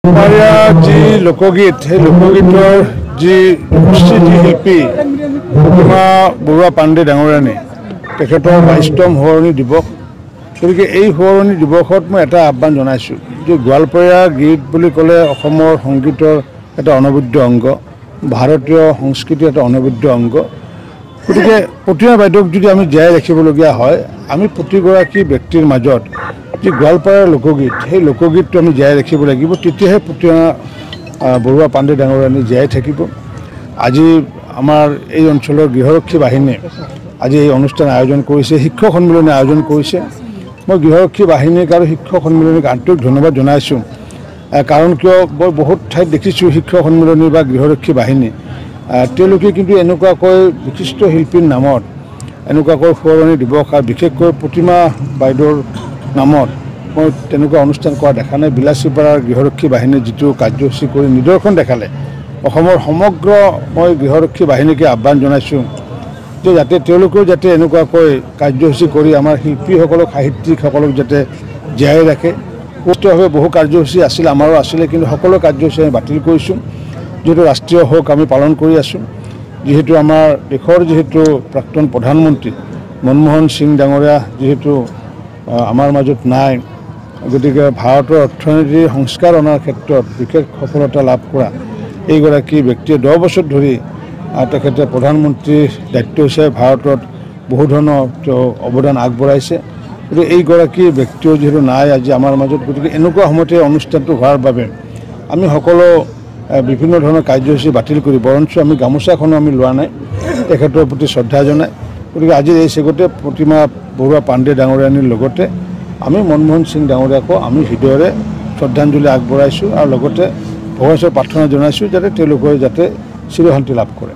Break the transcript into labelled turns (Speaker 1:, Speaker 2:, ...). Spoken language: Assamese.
Speaker 1: গোৱালপাৰীয়া যি লোকগীত সেই লোকগীতৰ যি শিল্পী প্ৰতিমা বৰুৱা পাণ্ডে ডাঙৰীয়ানী তেখেতৰ 22তম সোঁৱৰণি দিৱস। গতিকে এই সোঁৱৰণি দিৱসত মই এটা আহ্বান জনাইছোঁ যে গোৱালপাৰীয়া গীত বুলি ক'লে অসমৰ সংগীতৰ এটা অনবদ্য অংগ, ভাৰতীয় সংস্কৃতিৰ এটা অনবদ্য অংগ। গতিকে প্ৰতিমা বাইদেউক যদি আমি জীয়াই ৰাখিবলগীয়া হয়, আমি প্ৰতিগৰাকী ব্যক্তিৰ মাজত যি গোৱালপাৰীয়াৰ লোকগীত সেই লোকগীতটো আমি জীয়াই ৰাখিব লাগিব, তেতিয়াহে প্ৰতিমা বৰুৱা পাণ্ডে ডাঙৰীয়ানী জীয়াই থাকিব। আজি আমাৰ এই অঞ্চলৰ গৃহৰক্ষী বাহিনীয়ে আজি এই অনুষ্ঠান আয়োজন কৰিছে, শিক্ষক সন্মিলনী আয়োজন কৰিছে। মই গৃহৰক্ষী বাহিনীক আৰু শিক্ষক সন্মিলনীক আন্তৰিক ধন্যবাদ জনাইছোঁ। কাৰণ কিয় মই বহুত ঠাইত দেখিছোঁ শিক্ষক সন্মিলনী বা গৃহৰক্ষী বাহিনী তেওঁলোকে কিন্তু এনেকুৱাকৈ বিশিষ্ট শিল্পীৰ নামত এনেকুৱাকৈ সোঁৱৰণি দিৱস আৰু বিশেষকৈ প্ৰতিমা বাইদেউৰ নামত মই তেনেকুৱা অনুষ্ঠান কৰা দেখা নাই। বিলাচীপাৰাৰ গৃহৰক্ষী বাহিনীয়ে যিটো কাৰ্যসূচী কৰি নিদৰ্শন দেখালে, অসমৰ সমগ্ৰ মই গৃহৰক্ষী বাহিনীকে আহ্বান জনাইছোঁ যে যাতে তেওঁলোকেও যাতে এনেকুৱাকৈ কাৰ্যসূচী কৰি আমাৰ শিল্পীসকলক সাহিত্যিকসকলক যাতে জীয়াই ৰাখে। সুস্থভাৱে বহু কাৰ্যসূচী আছিল, আমাৰো আছিলে, কিন্তু সকলো কাৰ্যসূচী আমি বাতিল কৰিছোঁ। যিহেতু ৰাষ্ট্ৰীয় শোক আমি পালন কৰি আছোঁ, যিহেতু আমাৰ দেশৰ যিহেতু প্ৰাক্তন প্ৰধানমন্ত্ৰী মনমোহন সিং ডাঙৰীয়া যিহেতু আমাৰ মাজত নাই, গতিকে ভাৰতৰ অৰ্থনীতিৰ সংস্কাৰ অনাৰ ক্ষেত্ৰত বিশেষ সফলতা লাভ কৰা এইগৰাকী ব্যক্তিয়ে 10 বছৰ ধৰি তেখেতে প্ৰধানমন্ত্ৰীৰ দায়িত্ব হিচাপে ভাৰতত বহু ধৰণৰ তেওঁ অৱদান আগবঢ়াইছে। গতিকে এইগৰাকী ব্যক্তিও যিহেতু নাই আজি আমাৰ মাজত, গতিকে এনেকুৱা সময়তে অনুষ্ঠানটো হোৱাৰ বাবে আমি সকলো বিভিন্ন ধৰণৰ কাৰ্যসূচী বাতিল কৰি বৰঞ্চ আমি গামোচাখনো আমি লোৱা নাই, তেখেতৰ প্ৰতি শ্ৰদ্ধা জনাই। গতিকে আজি এই চেগতে প্ৰতিমা বৰুৱা পাণ্ডে ডাঙৰীয়ানীৰ লগতে আমি মনমোহন সিং ডাঙৰীয়াকো আমি হৃদয়ৰে শ্ৰদ্ধাঞ্জলি আগবঢ়াইছোঁ আৰু লগতে ভগৱানৰ প্ৰাৰ্থনা জনাইছোঁ যাতে তেওঁলোকে যাতে চিৰশান্তি লাভ কৰে।